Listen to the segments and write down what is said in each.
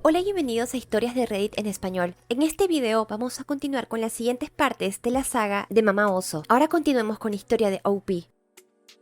Hola y bienvenidos a Historias de Reddit en español. En este video vamos a continuar con las siguientes partes de la saga de Mamá Oso. Ahora continuemos con la historia de OP.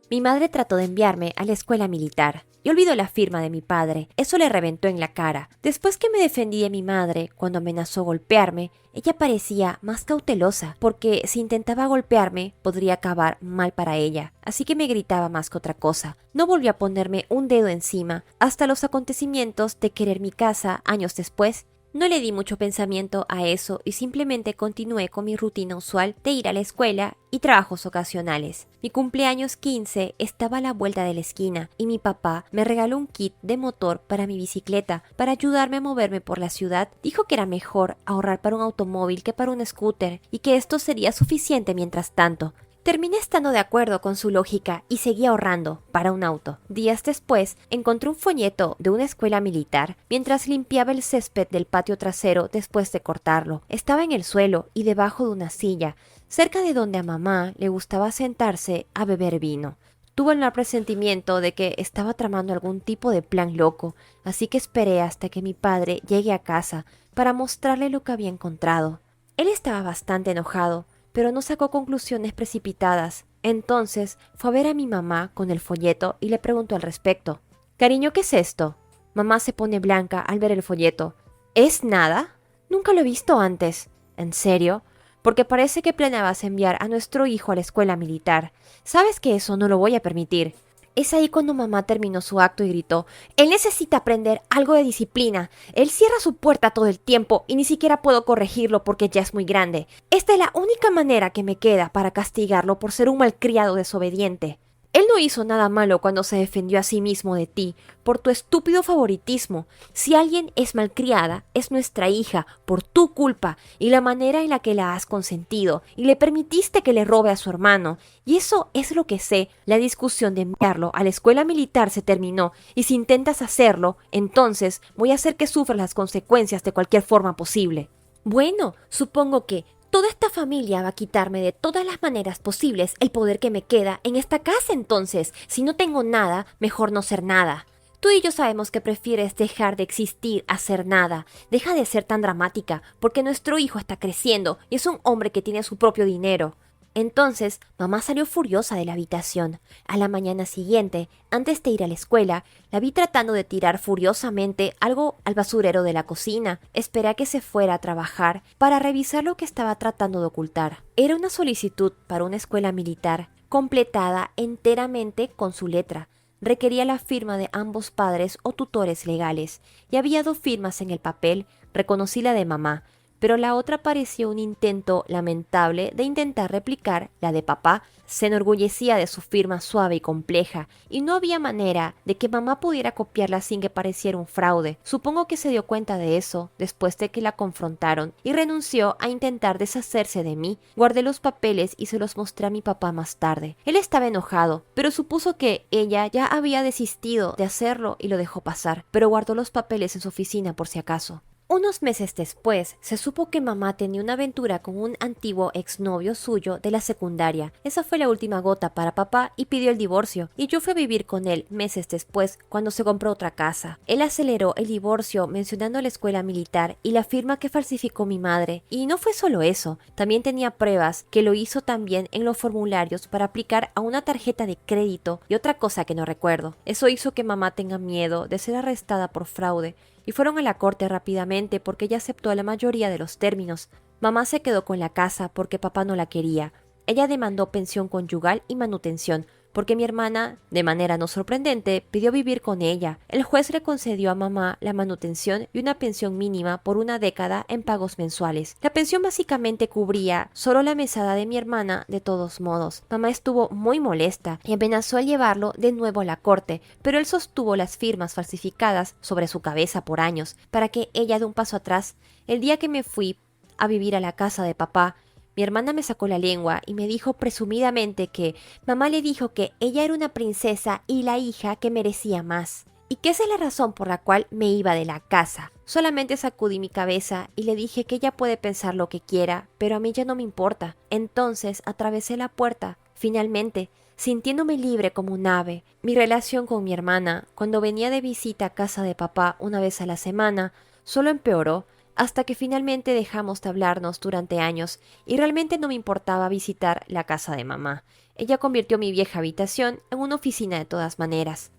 Mi madre trató de enviarme a la escuela militar y olvidó la firma de mi padre. Eso le reventó en la cara. Después que me defendí de mi madre cuando amenazó golpearme, ella parecía más cautelosa, porque si intentaba golpearme podría acabar mal para ella, así que me gritaba más que otra cosa. No volvió a ponerme un dedo encima hasta los acontecimientos de querer mi casa años después. No le di mucho pensamiento a eso y simplemente continué con mi rutina usual de ir a la escuela y trabajos ocasionales. Mi cumpleaños 15 estaba a la vuelta de la esquina y mi papá me regaló un kit de motor para mi bicicleta para ayudarme a moverme por la ciudad. Dijo que era mejor ahorrar para un automóvil que para un scooter y que esto sería suficiente mientras tanto. Terminé estando de acuerdo con su lógica y seguí ahorrando para un auto. Días después, encontré un folleto de una escuela militar mientras limpiaba el césped del patio trasero después de cortarlo. Estaba en el suelo y debajo de una silla, cerca de donde a mamá le gustaba sentarse a beber vino. Tuve el mal presentimiento de que estaba tramando algún tipo de plan loco, así que esperé hasta que mi padre llegue a casa para mostrarle lo que había encontrado. Él estaba bastante enojado, pero no sacó conclusiones precipitadas. Entonces fue a ver a mi mamá con el folleto y le preguntó al respecto. Cariño, ¿qué es esto? Mamá se pone blanca al ver el folleto. ¿Es nada? Nunca lo he visto antes. ¿En serio? Porque parece que planeabas enviar a nuestro hijo a la escuela militar. Sabes que eso no lo voy a permitir. Es ahí cuando mamá terminó su acto y gritó: Él necesita aprender algo de disciplina. Él cierra su puerta todo el tiempo y ni siquiera puedo corregirlo porque ya es muy grande. Esta es la única manera que me queda para castigarlo por ser un malcriado desobediente. Él no hizo nada malo cuando se defendió a sí mismo de ti, por tu estúpido favoritismo. Si alguien es malcriada, es nuestra hija, por tu culpa y la manera en la que la has consentido, y le permitiste que le robe a su hermano. Y eso es lo que sé. La discusión de enviarlo a la escuela militar se terminó, y si intentas hacerlo, entonces voy a hacer que sufra las consecuencias de cualquier forma posible. Bueno, supongo que toda esta familia va a quitarme de todas las maneras posibles el poder que me queda en esta casa entonces. Si no tengo nada, mejor no ser nada. Tú y yo sabemos que prefieres dejar de existir a ser nada. Deja de ser tan dramática, porque nuestro hijo está creciendo y es un hombre que tiene su propio dinero. Entonces, mamá salió furiosa de la habitación. A la mañana siguiente, antes de ir a la escuela, la vi tratando de tirar furiosamente algo al basurero de la cocina. Esperé a que se fuera a trabajar para revisar lo que estaba tratando de ocultar. Era una solicitud para una escuela militar, completada enteramente con su letra. Requería la firma de ambos padres o tutores legales, y había dos firmas en el papel. Reconocí la de mamá, pero la otra parecía un intento lamentable de intentar replicar la de papá. Se enorgullecía de su firma suave y compleja, y no había manera de que mamá pudiera copiarla sin que pareciera un fraude. Supongo que se dio cuenta de eso después de que la confrontaron, y renunció a intentar deshacerse de mí. Guardé los papeles y se los mostré a mi papá más tarde. Él estaba enojado, pero supuso que ella ya había desistido de hacerlo y lo dejó pasar, pero guardó los papeles en su oficina por si acaso. Unos meses después, se supo que mamá tenía una aventura con un antiguo exnovio suyo de la secundaria. Esa fue la última gota para papá y pidió el divorcio, y yo fui a vivir con él meses después, cuando se compró otra casa. Él aceleró el divorcio mencionando la escuela militar y la firma que falsificó mi madre. Y no fue solo eso, también tenía pruebas que lo hizo también en los formularios para aplicar a una tarjeta de crédito y otra cosa que no recuerdo. Eso hizo que mamá tenga miedo de ser arrestada por fraude, y fueron a la corte rápidamente porque ella aceptó la mayoría de los términos. Mamá se quedó con la casa porque papá no la quería. Ella demandó pensión conyugal y manutención, porque mi hermana, de manera no sorprendente, pidió vivir con ella. El juez le concedió a mamá la manutención y una pensión mínima por una década en pagos mensuales. La pensión básicamente cubría solo la mesada de mi hermana de todos modos. Mamá estuvo muy molesta y amenazó a llevarlo de nuevo a la corte, pero él sostuvo las firmas falsificadas sobre su cabeza por años, para que ella dé un paso atrás. El día que me fui a vivir a la casa de papá, mi hermana me sacó la lengua y me dijo presumidamente que mamá le dijo que ella era una princesa y la hija que merecía más, y que esa es la razón por la cual me iba de la casa. Solamente sacudí mi cabeza y le dije que ella puede pensar lo que quiera, pero a mí ya no me importa. Entonces atravesé la puerta, finalmente, sintiéndome libre como un ave. Mi relación con mi hermana, cuando venía de visita a casa de papá una vez a la semana, solo empeoró hasta que finalmente dejamos de hablarnos durante años y realmente no me importaba visitar la casa de mamá. Ella convirtió mi vieja habitación en una oficina de todas maneras.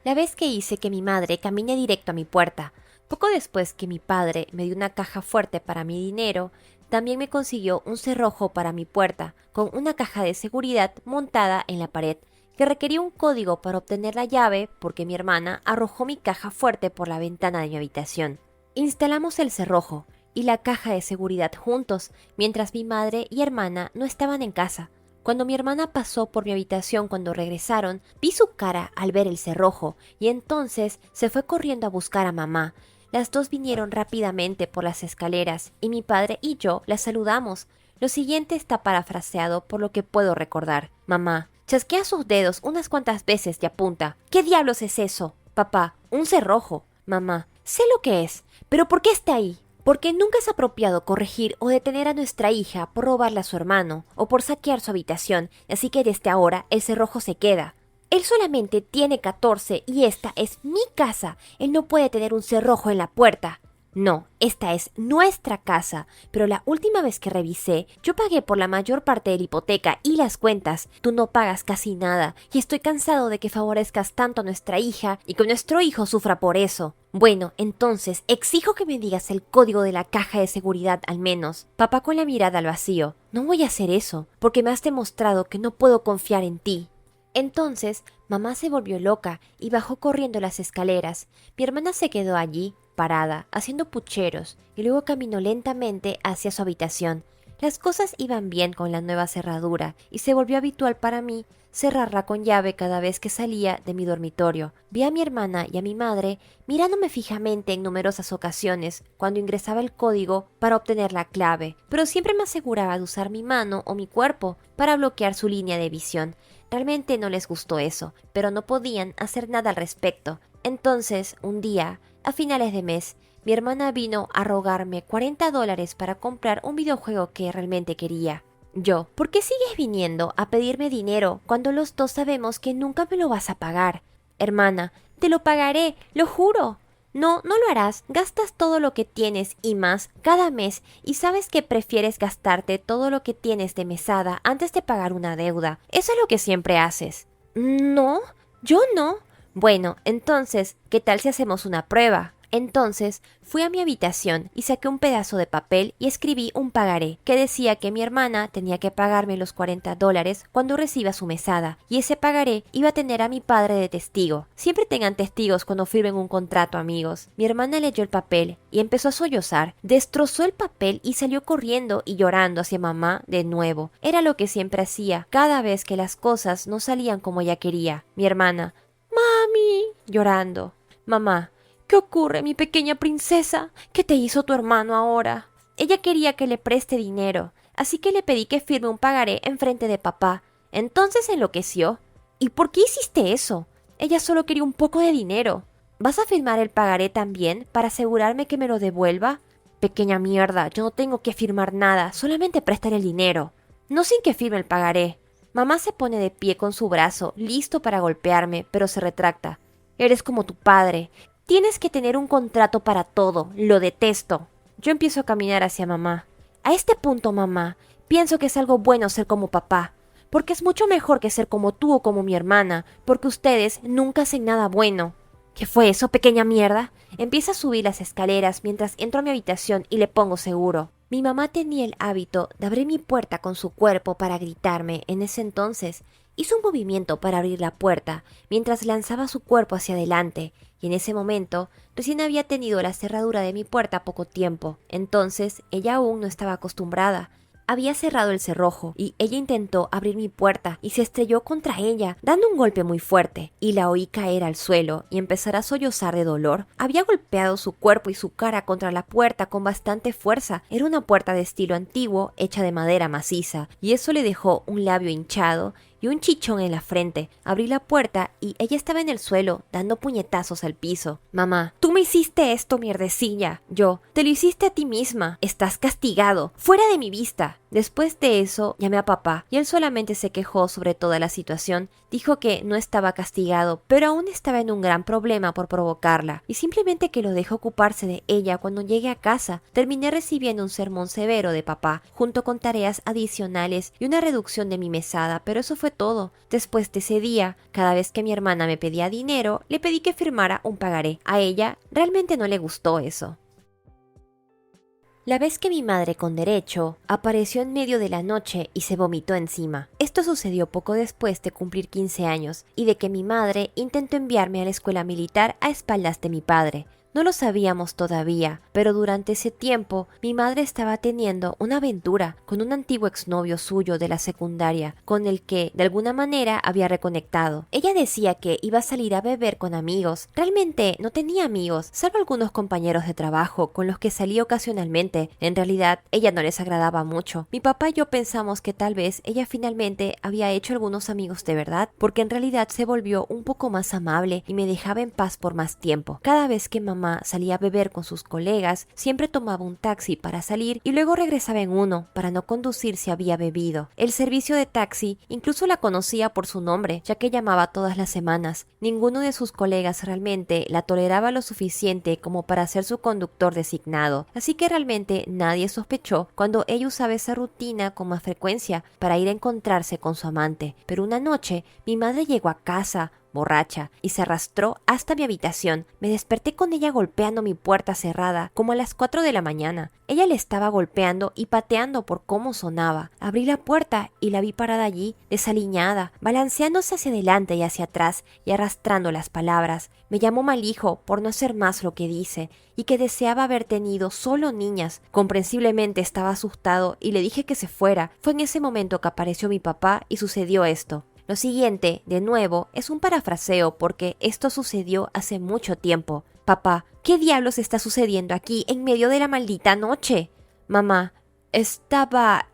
La vez que hice que mi madre camine directo a mi puerta, poco después que mi padre me dio una caja fuerte para mi dinero, también me consiguió un cerrojo para mi puerta, con una caja de seguridad montada en la pared, que requería un código para obtener la llave porque mi hermana arrojó mi caja fuerte por la ventana de mi habitación. Instalamos el cerrojo y la caja de seguridad juntos, mientras mi madre y hermana no estaban en casa. Cuando mi hermana pasó por mi habitación cuando regresaron, vi su cara al ver el cerrojo y entonces se fue corriendo a buscar a mamá. Las dos vinieron rápidamente por las escaleras y mi padre y yo las saludamos. Lo siguiente está parafraseado por lo que puedo recordar. Mamá chasquea sus dedos unas cuantas veces y apunta. ¿Qué diablos es eso? Papá, un cerrojo. Mamá, sé lo que es, pero ¿por qué está ahí? Porque nunca es apropiado corregir o detener a nuestra hija por robarle a su hermano o por saquear su habitación, así que desde ahora el cerrojo se queda. Él solamente tiene 14 y esta es mi casa. Él no puede tener un cerrojo en la puerta. No, esta es nuestra casa, pero la última vez que revisé, yo pagué por la mayor parte de la hipoteca y las cuentas. Tú no pagas casi nada, y estoy cansado de que favorezcas tanto a nuestra hija y que nuestro hijo sufra por eso. Bueno, entonces, exijo que me digas el código de la caja de seguridad al menos. Papá con la mirada al vacío. No voy a hacer eso, porque me has demostrado que no puedo confiar en ti. Entonces, mamá se volvió loca y bajó corriendo las escaleras. Mi hermana se quedó allí, parada, haciendo pucheros, y luego caminó lentamente hacia su habitación. Las cosas iban bien con la nueva cerradura, y se volvió habitual para mí cerrarla con llave cada vez que salía de mi dormitorio. Vi a mi hermana y a mi madre mirándome fijamente en numerosas ocasiones cuando ingresaba el código para obtener la clave, pero siempre me aseguraba de usar mi mano o mi cuerpo para bloquear su línea de visión. Realmente no les gustó eso, pero no podían hacer nada al respecto. Entonces, un día, a finales de mes, mi hermana vino a rogarme $40 para comprar un videojuego que realmente quería. Yo, ¿por qué sigues viniendo a pedirme dinero cuando los dos sabemos que nunca me lo vas a pagar? Hermana, te lo pagaré, lo juro. No, no lo harás. Gastas todo lo que tienes y más cada mes y sabes que prefieres gastarte todo lo que tienes de mesada antes de pagar una deuda. Eso es lo que siempre haces. No, yo no. Bueno, entonces, ¿qué tal si hacemos una prueba? Entonces fui a mi habitación y saqué un pedazo de papel y escribí un pagaré que decía que mi hermana tenía que pagarme los $40 cuando reciba su mesada, y ese pagaré iba a tener a mi padre de testigo. Siempre tengan testigos cuando firmen un contrato, amigos. Mi hermana leyó el papel y empezó a sollozar. Destrozó el papel y salió corriendo y llorando hacia mamá de nuevo. Era lo que siempre hacía cada vez que las cosas no salían como ella quería. Mi hermana, mami, llorando. Mamá, ¿qué ocurre, mi pequeña princesa? ¿Qué te hizo tu hermano ahora? Ella quería que le preste dinero, así que le pedí que firme un pagaré enfrente de papá. Entonces enloqueció. ¿Y por qué hiciste eso? Ella solo quería un poco de dinero. ¿Vas a firmar el pagaré también para asegurarme que me lo devuelva? Pequeña mierda, yo no tengo que firmar nada, solamente prestar el dinero. No sin que firme el pagaré. Mamá se pone de pie con su brazo, listo para golpearme, pero se retracta. Eres como tu padre. Tienes que tener un contrato para todo. Lo detesto. Yo empiezo a caminar hacia mamá. A este punto, mamá, pienso que es algo bueno ser como papá, porque es mucho mejor que ser como tú o como mi hermana, porque ustedes nunca hacen nada bueno. ¿Qué fue eso, pequeña mierda? Empieza a subir las escaleras mientras entro a mi habitación y le pongo seguro. Mi mamá tenía el hábito de abrir mi puerta con su cuerpo para gritarme. En ese entonces, hizo un movimiento para abrir la puerta mientras lanzaba su cuerpo hacia adelante, y en ese momento recién había tenido la cerradura de mi puerta poco tiempo. Entonces ella aún no estaba acostumbrada. Había cerrado el cerrojo y ella intentó abrir mi puerta y se estrelló contra ella, dando un golpe muy fuerte, y la oí caer al suelo y empezar a sollozar de dolor. Había golpeado su cuerpo y su cara contra la puerta con bastante fuerza. Era una puerta de estilo antiguo, hecha de madera maciza, y eso le dejó un labio hinchado y un chichón en la frente. Abrí la puerta y ella estaba en el suelo, dando puñetazos al piso. Mamá, tú me hiciste esto, mierdecilla. Yo, te lo hiciste a ti misma. Estás castigado. Fuera de mi vista. Después de eso, llamé a papá y él solamente se quejó sobre toda la situación. Dijo que no estaba castigado, pero aún estaba en un gran problema por provocarla y simplemente que lo dejó ocuparse de ella cuando llegue a casa. Terminé recibiendo un sermón severo de papá, junto con tareas adicionales y una reducción de mi mesada, pero eso fue todo. Después de ese día, cada vez que mi hermana me pedía dinero, le pedí que firmara un pagaré. A ella realmente no le gustó eso. La vez que mi madre con derecho apareció en medio de la noche y se vomitó encima. Esto sucedió poco después de cumplir 15 años y de que mi madre intentó enviarme a la escuela militar a espaldas de mi padre. No lo sabíamos todavía, pero durante ese tiempo mi madre estaba teniendo una aventura con un antiguo exnovio suyo de la secundaria, con el que de alguna manera había reconectado. Ella decía que iba a salir a beber con amigos. Realmente no tenía amigos, salvo algunos compañeros de trabajo con los que salía ocasionalmente. En realidad, ella no les agradaba mucho. Mi papá y yo pensamos que tal vez ella finalmente había hecho algunos amigos de verdad, porque en realidad se volvió un poco más amable y me dejaba en paz por más tiempo. Cada vez que mamá salía a beber con sus colegas, siempre tomaba un taxi para salir y luego regresaba en uno para no conducir si había bebido. El servicio de taxi incluso la conocía por su nombre, ya que llamaba todas las semanas. Ninguno de sus colegas realmente la toleraba lo suficiente como para ser su conductor designado, así que realmente nadie sospechó cuando ella usaba esa rutina con más frecuencia para ir a encontrarse con su amante. Pero una noche, mi madre llegó a casa borracha, y se arrastró hasta mi habitación. Me desperté con ella golpeando mi puerta cerrada, como a las 4 de la mañana. Ella le estaba golpeando y pateando por cómo sonaba. Abrí la puerta y la vi parada allí, desaliñada, balanceándose hacia adelante y hacia atrás y arrastrando las palabras. Me llamó mal hijo por no hacer más lo que dice, y que deseaba haber tenido solo niñas. Comprensiblemente estaba asustado y le dije que se fuera. Fue en ese momento que apareció mi papá y sucedió esto. Lo siguiente, de nuevo, es un parafraseo porque esto sucedió hace mucho tiempo. Papá, ¿qué diablos está sucediendo aquí en medio de la maldita noche? Mamá,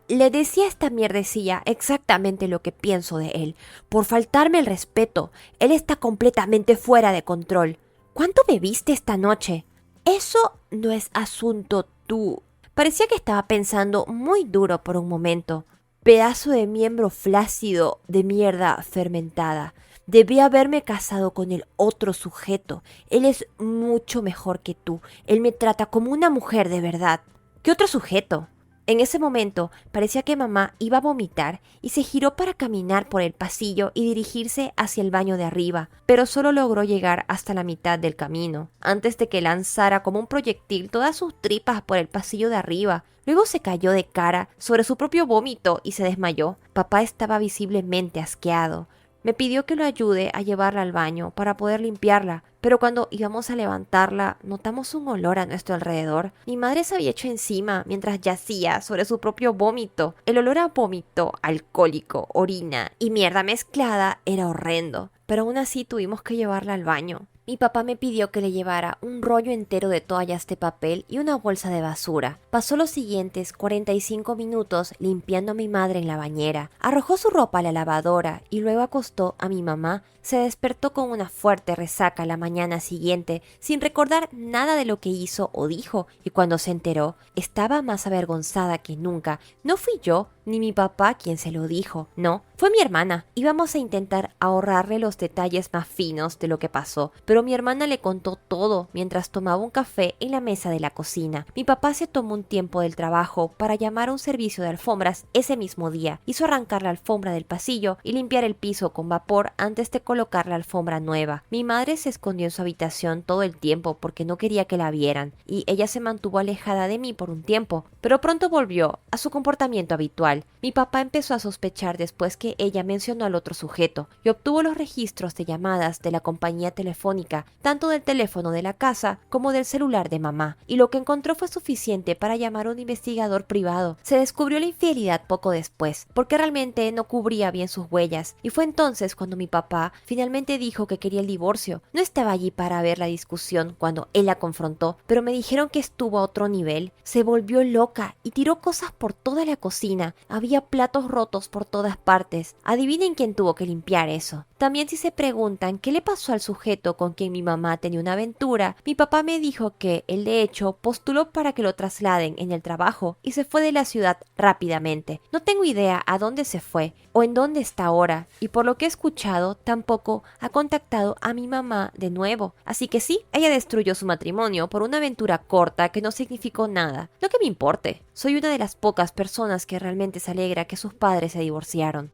le decía a esta mierdecilla exactamente lo que pienso de él. Por faltarme el respeto, él está completamente fuera de control. ¿Cuánto bebiste esta noche? Eso no es asunto tú. Parecía que estaba pensando muy duro por un momento. Pedazo de miembro flácido de mierda fermentada. Debí haberme casado con el otro sujeto. Él es mucho mejor que tú. Él me trata como una mujer de verdad. ¿Qué otro sujeto? En ese momento parecía que mamá iba a vomitar y se giró para caminar por el pasillo y dirigirse hacia el baño de arriba, pero solo logró llegar hasta la mitad del camino, antes de que lanzara como un proyectil todas sus tripas por el pasillo de arriba. Luego se cayó de cara sobre su propio vómito y se desmayó. Papá estaba visiblemente asqueado. Me pidió que lo ayude a llevarla al baño para poder limpiarla, pero cuando íbamos a levantarla notamos un olor a nuestro alrededor. Mi madre se había hecho encima mientras yacía sobre su propio vómito. El olor a vómito, alcohólico, orina y mierda mezclada era horrendo, pero aún así tuvimos que llevarla al baño. Mi papá me pidió que le llevara un rollo entero de toallas de papel y una bolsa de basura. Pasó los siguientes 45 minutos limpiando a mi madre en la bañera. Arrojó su ropa a la lavadora y luego acostó a mi mamá. Se despertó con una fuerte resaca la mañana siguiente, sin recordar nada de lo que hizo o dijo, y cuando se enteró, estaba más avergonzada que nunca. No fui yo ni mi papá quien se lo dijo, no, fue mi hermana. Íbamos a intentar ahorrarle los detalles más finos de lo que pasó, pero mi hermana le contó todo mientras tomaba un café en la mesa de la cocina. Mi papá se tomó un tiempo del trabajo para llamar a un servicio de alfombras ese mismo día. Hizo arrancar la alfombra del pasillo y limpiar el piso con vapor antes de colocar la alfombra nueva. Mi madre se escondió en su habitación todo el tiempo porque no quería que la vieran, y ella se mantuvo alejada de mí por un tiempo, pero pronto volvió a su comportamiento habitual. Mi papá empezó a sospechar después que ella mencionó al otro sujeto y obtuvo los registros de llamadas de la compañía telefónica, tanto del teléfono de la casa como del celular de mamá, y lo que encontró fue suficiente para llamar a un investigador privado. Se descubrió la infidelidad poco después, porque realmente no cubría bien sus huellas, y fue entonces cuando mi papá finalmente dijo que quería el divorcio. No estaba allí para ver la discusión cuando él la confrontó, pero me dijeron que estuvo a otro nivel. Se volvió loca y tiró cosas por toda la cocina. Había platos rotos por todas partes. Adivinen quién tuvo que limpiar eso. También si se preguntan qué le pasó al sujeto con quien mi mamá tenía una aventura, mi papá me dijo que él de hecho postuló para que lo trasladen en el trabajo y se fue de la ciudad rápidamente. No tengo idea a dónde se fue o en dónde está ahora, y por lo que he escuchado tampoco ha contactado a mi mamá de nuevo. Así que sí, ella destruyó su matrimonio por una aventura corta que no significó nada. No que me importe, soy una de las pocas personas que realmente se alegra que sus padres se divorciaron.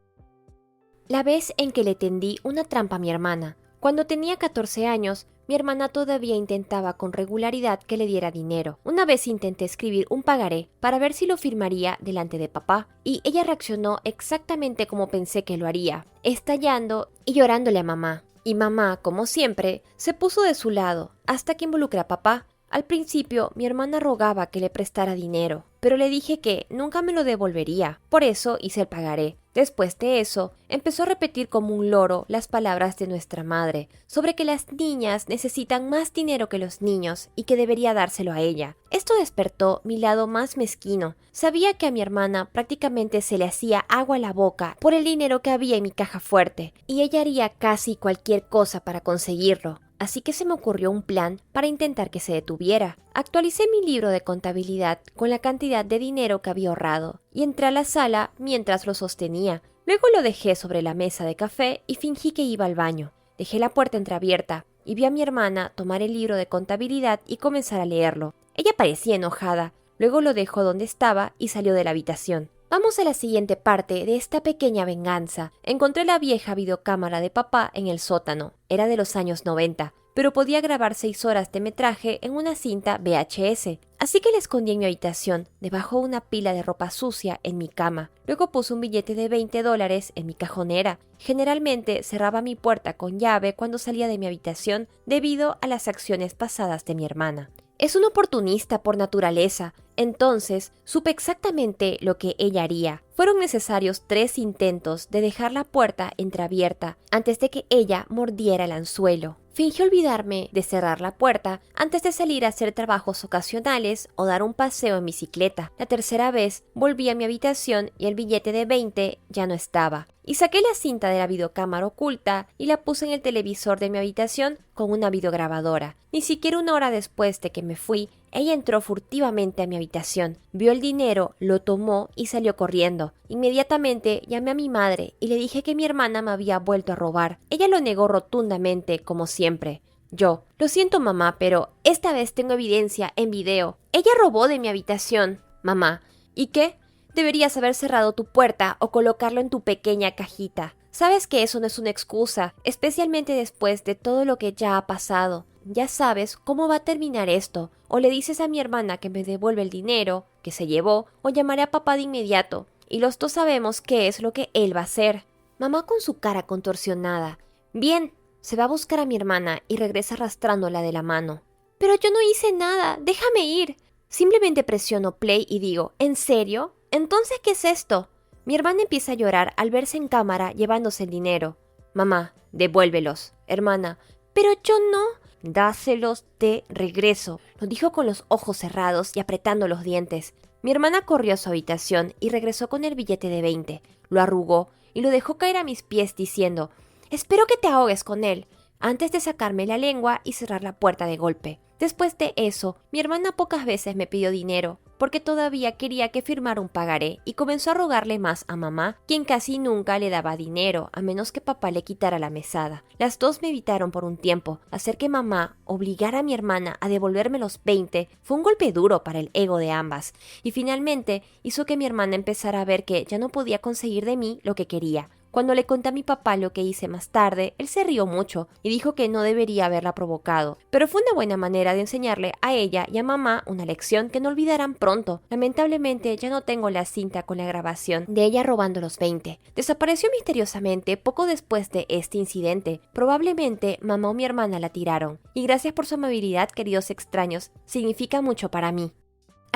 La vez en que le tendí una trampa a mi hermana. Cuando tenía 14 años, mi hermana todavía intentaba con regularidad que le diera dinero. Una vez intenté escribir un pagaré para ver si lo firmaría delante de papá, y ella reaccionó exactamente como pensé que lo haría, estallando y llorándole a mamá. Y mamá, como siempre, se puso de su lado, hasta que involucré a papá. Al principio, mi hermana rogaba que le prestara dinero, pero le dije que nunca me lo devolvería, por eso hice el pagaré. Después de eso, empezó a repetir como un loro las palabras de nuestra madre, sobre que las niñas necesitan más dinero que los niños y que debería dárselo a ella. Esto despertó mi lado más mezquino. Sabía que a mi hermana prácticamente se le hacía agua a la boca por el dinero que había en mi caja fuerte, y ella haría casi cualquier cosa para conseguirlo. Así que se me ocurrió un plan para intentar que se detuviera. Actualicé mi libro de contabilidad con la cantidad de dinero que había ahorrado y entré a la sala mientras lo sostenía. Luego lo dejé sobre la mesa de café y fingí que iba al baño. Dejé la puerta entreabierta y vi a mi hermana tomar el libro de contabilidad y comenzar a leerlo. Ella parecía enojada. Luego lo dejó donde estaba y salió de la habitación. Vamos a la siguiente parte de esta pequeña venganza. Encontré la vieja videocámara de papá en el sótano. Era de los años 90, pero podía grabar 6 horas de metraje en una cinta VHS. Así que la escondí en mi habitación, debajo de una pila de ropa sucia en mi cama. Luego puse un billete de $20 en mi cajonera. Generalmente cerraba mi puerta con llave cuando salía de mi habitación debido a las acciones pasadas de mi hermana. Es un oportunista por naturaleza, entonces supe exactamente lo que ella haría. Fueron necesarios 3 intentos de dejar la puerta entreabierta antes de que ella mordiera el anzuelo. Fingí olvidarme de cerrar la puerta antes de salir a hacer trabajos ocasionales o dar un paseo en bicicleta. La tercera vez volví a mi habitación y el billete de 20 ya no estaba. Y saqué la cinta de la videocámara oculta y la puse en el televisor de mi habitación con una videograbadora. Ni siquiera 1 hora después de que me fui, ella entró furtivamente a mi habitación, vio el dinero, lo tomó y salió corriendo. Inmediatamente llamé a mi madre y le dije que mi hermana me había vuelto a robar. Ella lo negó rotundamente, como siempre. Yo, lo siento mamá, pero esta vez tengo evidencia en video. Ella robó de mi habitación. Mamá, ¿y qué? Deberías haber cerrado tu puerta o colocarlo en tu pequeña cajita. Sabes que eso no es una excusa, especialmente después de todo lo que ya ha pasado. Ya sabes cómo va a terminar esto. O le dices a mi hermana que me devuelve el dinero que se llevó, o llamaré a papá de inmediato. Y los dos sabemos qué es lo que él va a hacer. Mamá con su cara contorsionada. Bien, se va a buscar a mi hermana y regresa arrastrándola de la mano. Pero yo no hice nada, déjame ir. Simplemente presiono play y digo, ¿en serio? Entonces, ¿qué es esto? Mi hermana empieza a llorar al verse en cámara llevándose el dinero. Mamá, devuélvelos. Hermana, pero yo no. Dáselos de regreso. Lo dijo con los ojos cerrados y apretando los dientes. Mi hermana corrió a su habitación y regresó con el billete de 20. Lo arrugó y lo dejó caer a mis pies diciendo, espero que te ahogues con él, antes de sacarme la lengua y cerrar la puerta de golpe. Después de eso, mi hermana pocas veces me pidió dinero, porque todavía quería que firmara un pagaré y comenzó a rogarle más a mamá, quien casi nunca le daba dinero, a menos que papá le quitara la mesada. Las dos me evitaron por un tiempo. Hacer que mamá obligara a mi hermana a devolverme los 20 fue un golpe duro para el ego de ambas, y finalmente hizo que mi hermana empezara a ver que ya no podía conseguir de mí lo que quería. Cuando le conté a mi papá lo que hice más tarde, él se rió mucho y dijo que no debería haberla provocado, pero fue una buena manera de enseñarle a ella y a mamá una lección que no olvidarán pronto. Lamentablemente ya no tengo la cinta con la grabación de ella robando los 20. Desapareció misteriosamente poco después de este incidente. Probablemente mamá o mi hermana la tiraron. Y gracias por su amabilidad, queridos extraños, significa mucho para mí.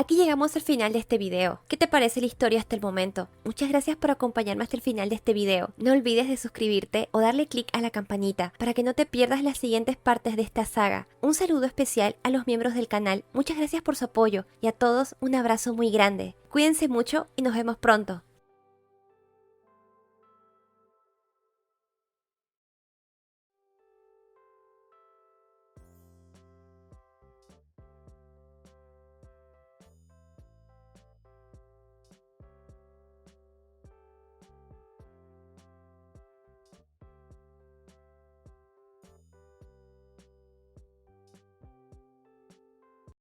Aquí llegamos al final de este video. ¿Qué te parece la historia hasta el momento? Muchas gracias por acompañarme hasta el final de este video. No olvides de suscribirte o darle clic a la campanita para que no te pierdas las siguientes partes de esta saga. Un saludo especial a los miembros del canal. Muchas gracias por su apoyo y a todos un abrazo muy grande. Cuídense mucho y nos vemos pronto.